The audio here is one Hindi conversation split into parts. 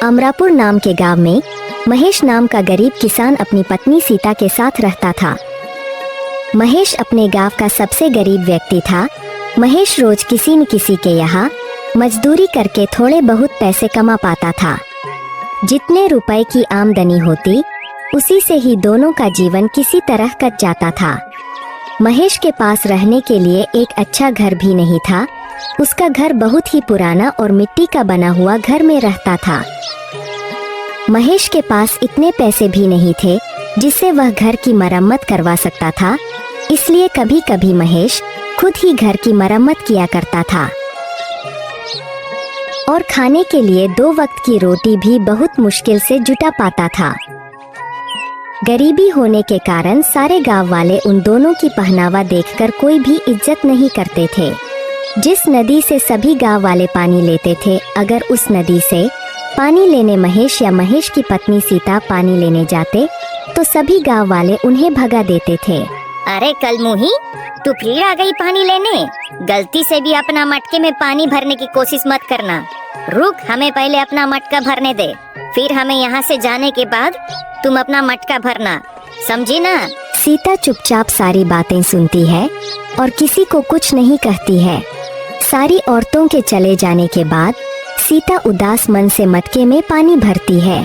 अमरापुर नाम के गांव में महेश नाम का गरीब किसान अपनी पत्नी सीता के साथ रहता था। महेश अपने गांव का सबसे गरीब व्यक्ति था। महेश रोज किसी न किसी के यहाँ मजदूरी करके थोड़े बहुत पैसे कमा पाता था। जितने रुपए की आमदनी होती उसी से ही दोनों का जीवन किसी तरह कट जाता था। महेश के पास रहने के लिए एक अच्छा घर भी नहीं था। उसका घर बहुत ही पुराना और मिट्टी का बना हुआ घर में रहता था। महेश के पास इतने पैसे भी नहीं थे जिससे वह घर की मरम्मत करवा सकता था, इसलिए कभी कभी महेश खुद ही घर की मरम्मत किया करता था और खाने के लिए 2 वक्त की रोटी भी बहुत मुश्किल से जुटा पाता था। गरीबी होने के कारण सारे गांव वाले उन दोनों की पहनावा देखकर कोई भी इज्जत नहीं करते थे। जिस नदी से सभी गांव वाले पानी लेते थे, अगर उस नदी से पानी लेने महेश या महेश की पत्नी सीता पानी लेने जाते तो सभी गांव वाले उन्हें भगा देते थे। अरे कलमुही, तू फिर आ गई पानी लेने। गलती से भी अपना मटके में पानी भरने की कोशिश मत करना। रुक, हमें पहले अपना मटका भरने दे, फिर हमें यहाँ से जाने के बाद तुम अपना मटका भरना, समझी ना? सीता चुपचाप सारी बातें सुनती है और किसी को कुछ नहीं कहती है। सारी औरतों के चले जाने के बाद सीता उदास मन से मटके में पानी भरती है।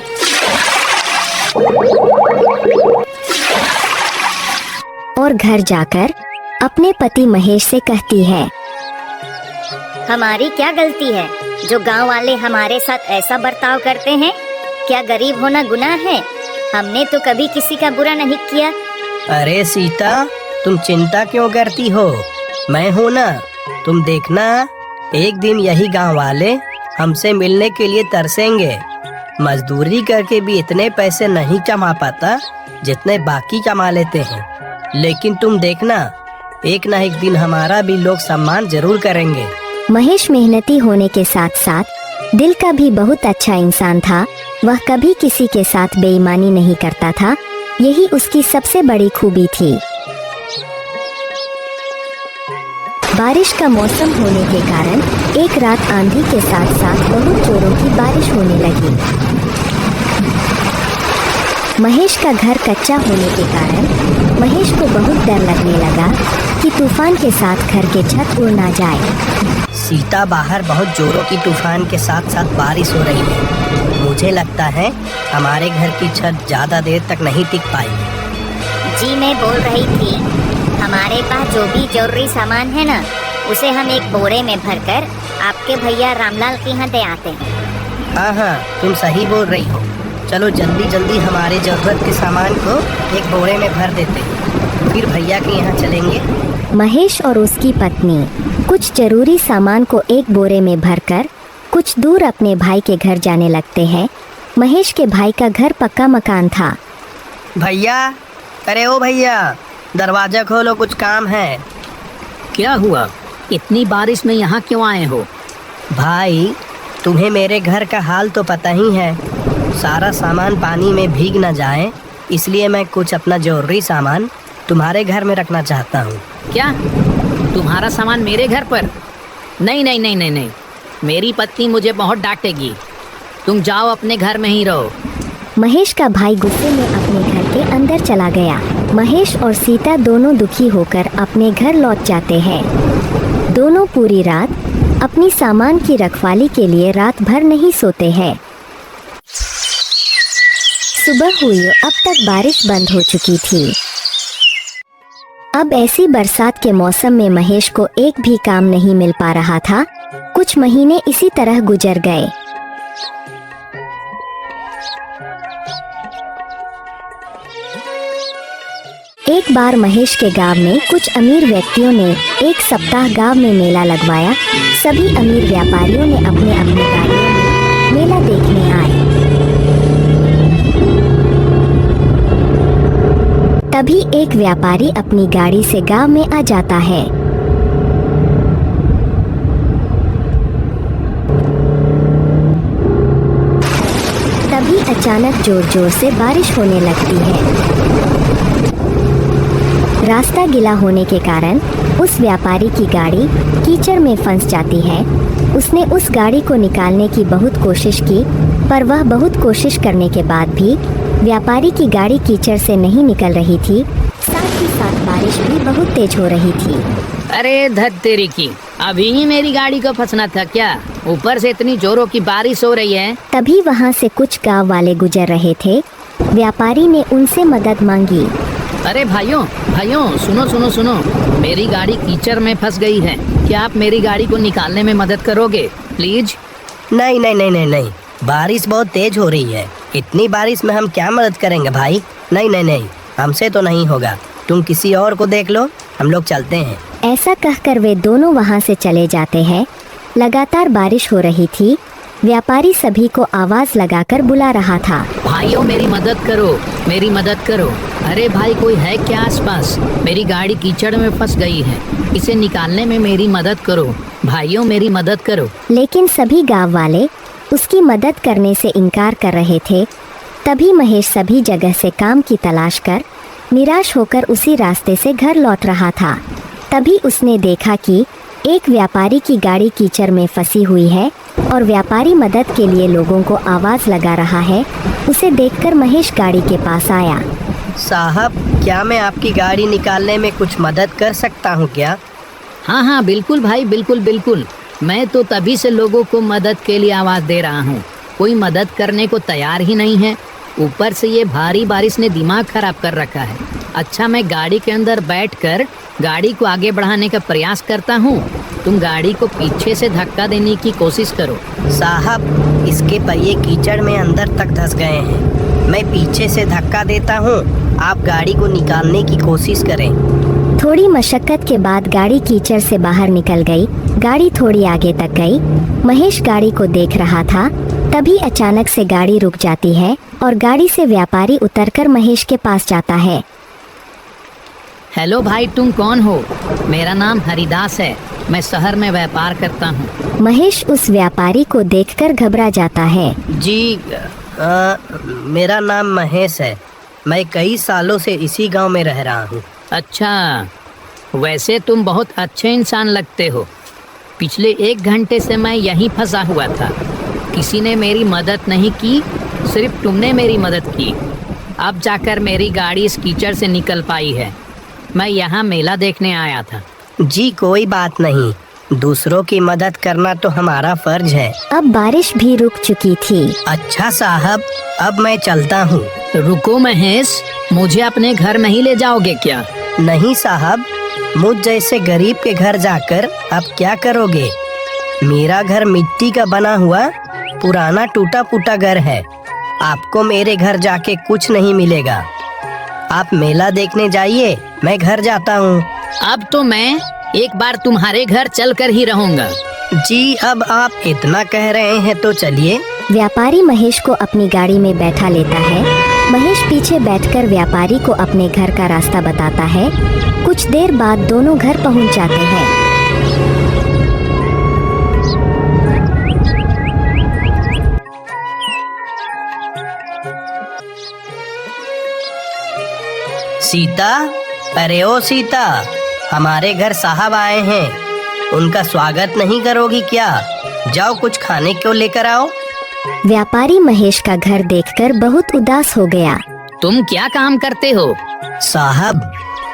और घर जाकर अपने पति महेश से कहती है, हमारी क्या गलती है जो गांव वाले हमारे साथ ऐसा बर्ताव करते हैं? क्या गरीब होना गुनाह है? हमने तो कभी किसी का बुरा नहीं किया। अरे सीता, तुम चिंता क्यों करती हो? मैं हूँ ना। तुम देखना, एक दिन यही गांव वाले हमसे मिलने के लिए तरसेंगे। मजदूरी करके भी इतने पैसे नहीं कमा पाता जितने बाकी कमा लेते हैं, लेकिन तुम देखना, एक ना एक दिन हमारा भी लोग सम्मान जरूर करेंगे। महेश मेहनती होने के साथ साथ दिल का भी बहुत अच्छा इंसान था। वह कभी किसी के साथ बेईमानी नहीं करता था, यही उसकी सबसे बड़ी खूबी थी। बारिश का मौसम होने के कारण एक रात आंधी के साथ साथ बहुत जोरों की बारिश होने लगी। महेश का घर कच्चा होने के कारण महेश को बहुत डर लगने लगा कि तूफान के साथ घर के छत उड़ ना जाए। सीता, बाहर बहुत जोरों की तूफान के साथ साथ बारिश हो रही है। मुझे लगता है हमारे घर की छत ज्यादा देर तक नहीं टिक पाएगी। जी, मैं बोल रही थी, हमारे पास जो भी जरूरी सामान है ना, उसे हम एक बोरे में भरकर आपके भैया रामलाल के यहाँ दे आते हैं। हाँ, तुम सही बोल रही हो। चलो जल्दी जल्दी हमारे जरूरत के सामान को एक बोरे में भर देते हैं, फिर भैया के यहाँ चलेंगे। महेश और उसकी पत्नी कुछ जरूरी सामान को एक बोरे में भरकर कुछ दूर अपने भाई के घर जाने लगते हैं। महेश के भाई का घर पक्का मकान था। भैया, अरे ओ भैया, दरवाजा खोलो, कुछ काम है। क्या हुआ? इतनी बारिश में यहाँ क्यों आए हो? भाई, तुम्हें मेरे घर का हाल तो पता ही है। सारा सामान पानी में भीग न जाए, इसलिए मैं कुछ अपना जरूरी सामान तुम्हारे घर में रखना चाहता हूँ। क्या? तुम्हारा सामान मेरे घर पर? नहीं नहीं नहीं नहीं नहीं, मेरी पत्नी मुझे बहुत डांटेगी। तुम जाओ, अपने घर में ही रहो। महेश का भाई गुस्से में अपने घर के अंदर चला गया। महेश और सीता दोनों दुखी होकर अपने घर लौट जाते हैं। दोनों पूरी रात अपनी सामान की रखवाली के लिए रात भर नहीं सोते हैं। सुबह हुई, अब तक बारिश बंद हो चुकी थी। अब ऐसी बरसात के मौसम में महेश को एक भी काम नहीं मिल पा रहा था। कुछ महीने इसी तरह गुजर गए। एक बार महेश के गांव में कुछ अमीर व्यक्तियों ने एक सप्ताह गांव में मेला लगवाया। सभी अमीर व्यापारियों ने अपने अपने गाड़ियों में मेला देखने आए। तभी एक व्यापारी अपनी गाड़ी से गांव में आ जाता है। तभी अचानक जोर जोर से बारिश होने लगती है। रास्ता गीला होने के कारण उस व्यापारी की गाड़ी कीचड़ में फंस जाती है। उसने उस गाड़ी को निकालने की बहुत कोशिश की, पर वह बहुत कोशिश करने के बाद भी व्यापारी की गाड़ी कीचड़ से नहीं निकल रही थी। साथ ही साथ बारिश भी बहुत तेज हो रही थी। अरे धत तेरी की, अभी ही मेरी गाड़ी को फंसना था क्या? ऊपर से इतनी जोरों की बारिश हो रही है। तभी वहाँ से कुछ गांव वाले गुजर रहे थे। व्यापारी ने उनसे मदद मांगी। अरे भाइयों भाइयों, सुनो सुनो सुनो, मेरी गाड़ी कीचड़ में फंस गई है। क्या आप मेरी गाड़ी को निकालने में मदद करोगे प्लीज? नहीं नहीं नहीं नहीं नहीं, बारिश बहुत तेज हो रही है। इतनी बारिश में हम क्या मदद करेंगे भाई? नहीं नहीं नहीं, हमसे तो नहीं होगा। तुम किसी और को देख लो, हम लोग चलते हैं। ऐसा कहकर वे दोनों वहाँ से चले जाते हैं। लगातार बारिश हो रही थी। व्यापारी सभी को आवाज लगाकर बुला रहा था। भाइयों मेरी मदद करो, मेरी मदद करो। अरे भाई, कोई है क्या आसपास? मेरी गाड़ी कीचड़ में फंस गई है, इसे निकालने में मेरी मदद करो। भाइयों मेरी मदद करो। लेकिन सभी गांव वाले उसकी मदद करने से इनकार कर रहे थे। तभी महेश सभी जगह से काम की तलाश कर निराश होकर उसी रास्ते से घर लौट रहा था। तभी उसने देखा कि एक व्यापारी की गाड़ी कीचड़ में फंसी हुई है और व्यापारी मदद के लिए लोगों को आवाज लगा रहा है। उसे देखकर महेश गाड़ी के पास आया। साहब, क्या मैं आपकी गाड़ी निकालने में कुछ मदद कर सकता हूँ क्या? हाँ हाँ बिल्कुल भाई, बिल्कुल बिल्कुल। मैं तो तभी से लोगों को मदद के लिए आवाज़ दे रहा हूँ, कोई मदद करने को तैयार ही नहीं है। ऊपर से ये भारी बारिश ने दिमाग खराब कर रखा है। अच्छा, मैं गाड़ी के अंदर बैठकर गाड़ी को आगे बढ़ाने का प्रयास करता हूँ, तुम गाड़ी को पीछे से धक्का देने की कोशिश करो। साहब, इसके पहिए कीचड़ में अंदर तक धंस गए हैं। मैं पीछे से धक्का देता हूँ, आप गाड़ी को निकालने की कोशिश करें। थोड़ी मशक्कत के बाद गाड़ी कीचड़ से बाहर निकल गई। गाड़ी थोड़ी आगे तक गई। महेश गाड़ी को देख रहा था। तभी अचानक से गाड़ी रुक जाती है और गाड़ी से व्यापारी उतरकर महेश के पास जाता है। हेलो भाई, तुम कौन हो? मेरा नाम हरिदास है, मैं शहर में व्यापार करता हूँ। महेश उस व्यापारी को देखकर घबरा जाता है। जी, मेरा नाम महेश है। मैं कई सालों से इसी गांव में रह रहा हूँ। अच्छा, वैसे तुम बहुत अच्छे इंसान लगते हो। पिछले 1 घंटे से मैं यहीं फंसा हुआ था, किसी ने मेरी मदद नहीं की, सिर्फ तुमने मेरी मदद की। अब जाकर मेरी गाड़ी इस कीचड़ से निकल पाई है। मैं यहाँ मेला देखने आया था। जी कोई बात नहीं, दूसरों की मदद करना तो हमारा फर्ज है। अब बारिश भी रुक चुकी थी। अच्छा साहब, अब मैं चलता हूँ। रुको महेश, मुझे अपने घर नहीं ले जाओगे क्या? नहीं साहब, मुझ जैसे गरीब के घर जाकर आप क्या करोगे? मेरा घर मिट्टी का बना हुआ पुराना टूटा फूटा घर है। आपको मेरे घर जाके कुछ नहीं मिलेगा। आप मेला देखने जाइए, मैं घर जाता हूँ। अब तो मैं एक बार तुम्हारे घर चलकर ही रहूंगा। जी, अब आप इतना कह रहे हैं तो चलिए। व्यापारी महेश को अपनी गाड़ी में बैठा लेता है। महेश पीछे बैठकर व्यापारी को अपने घर का रास्ता बताता है। कुछ देर बाद दोनों घर पहुंच जाते हैं। सीता, अरे ओ सीता, हमारे घर साहब आए हैं, उनका स्वागत नहीं करोगी क्या? जाओ कुछ खाने को लेकर आओ। व्यापारी महेश का घर देखकर बहुत उदास हो गया। तुम क्या काम करते हो? साहब,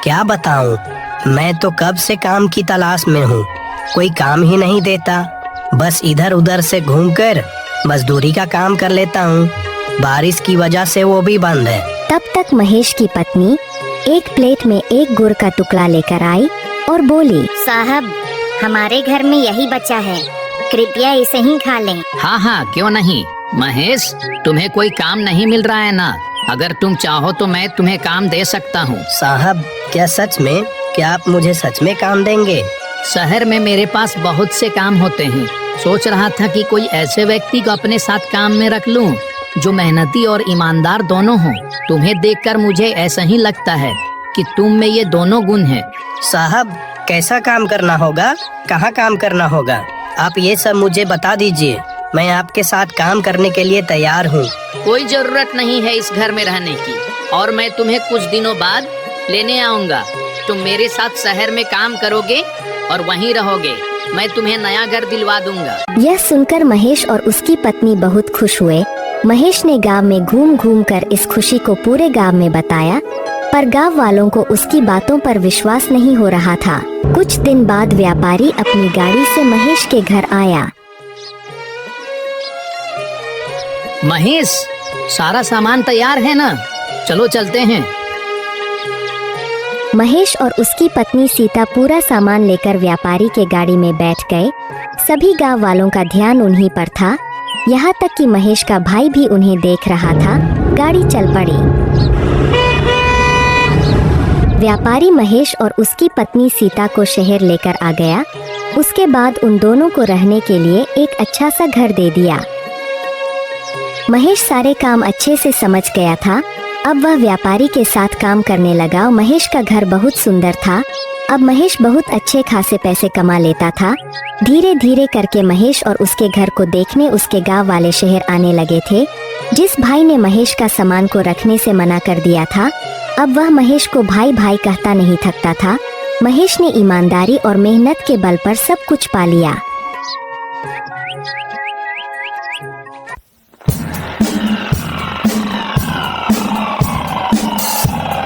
क्या बताऊं, मैं तो कब से काम की तलाश में हूँ, कोई काम ही नहीं देता। बस इधर उधर से घूमकर मजदूरी का काम कर लेता हूँ। बारिश की वजह से वो भी बंद है। तब तक महेश की पत्नी एक प्लेट में एक गुड़ का टुकड़ा लेकर आई और बोली, साहब, हमारे घर में यही बचा है, कृपया इसे ही खा लें। हाँ हाँ, क्यों नहीं। महेश, तुम्हें कोई काम नहीं मिल रहा है ना? अगर तुम चाहो तो मैं तुम्हें काम दे सकता हूँ। साहब, क्या सच में? क्या आप मुझे सच में काम देंगे? शहर में मेरे पास बहुत से काम होते हैं। सोच रहा था कि कोई ऐसे व्यक्ति को अपने साथ काम में रख लूं जो मेहनती और ईमानदार दोनों हों। तुम्हें देखकर मुझे ऐसा ही लगता है कि तुम में ये दोनों गुण हैं। साहब, कैसा काम करना होगा? कहाँ काम करना होगा? आप ये सब मुझे बता दीजिए, मैं आपके साथ काम करने के लिए तैयार हूँ। कोई जरूरत नहीं है इस घर में रहने की, और मैं तुम्हें कुछ दिनों बाद लेने आऊंगा। तुम मेरे साथ शहर में काम करोगे और वहीं रहोगे। मैं तुम्हें नया घर दिलवा दूंगा। यह सुनकर महेश और उसकी पत्नी बहुत खुश हुए। महेश ने गांव में घूम घूम कर इस खुशी को पूरे गांव में बताया, पर गांव वालों को उसकी बातों पर विश्वास नहीं हो रहा था। कुछ दिन बाद व्यापारी अपनी गाड़ी से महेश के घर आया। महेश, सारा सामान तैयार है ना? चलो चलते हैं। महेश और उसकी पत्नी सीता पूरा सामान लेकर व्यापारी के गाड़ी में बैठ गए। सभी गांव वालों का ध्यान उन्हीं पर था, यहाँ तक कि महेश का भाई भी उन्हें देख रहा था। गाड़ी चल पड़ी। व्यापारी महेश और उसकी पत्नी सीता को शहर लेकर आ गया। उसके बाद उन दोनों को रहने के लिए एक अच्छा सा घर दे दिया। महेश सारे काम अच्छे से समझ गया था। अब वह व्यापारी के साथ काम करने लगा। महेश का घर बहुत सुंदर था। अब महेश बहुत अच्छे खासे पैसे कमा लेता था। धीरे धीरे करके महेश और उसके घर को देखने उसके गांव वाले शहर आने लगे थे। जिस भाई ने महेश का सामान को रखने से मना कर दिया था, अब वह महेश को भाई भाई कहता नहीं थकता था। महेश ने ईमानदारी और मेहनत के बल पर सब कुछ पा लिया।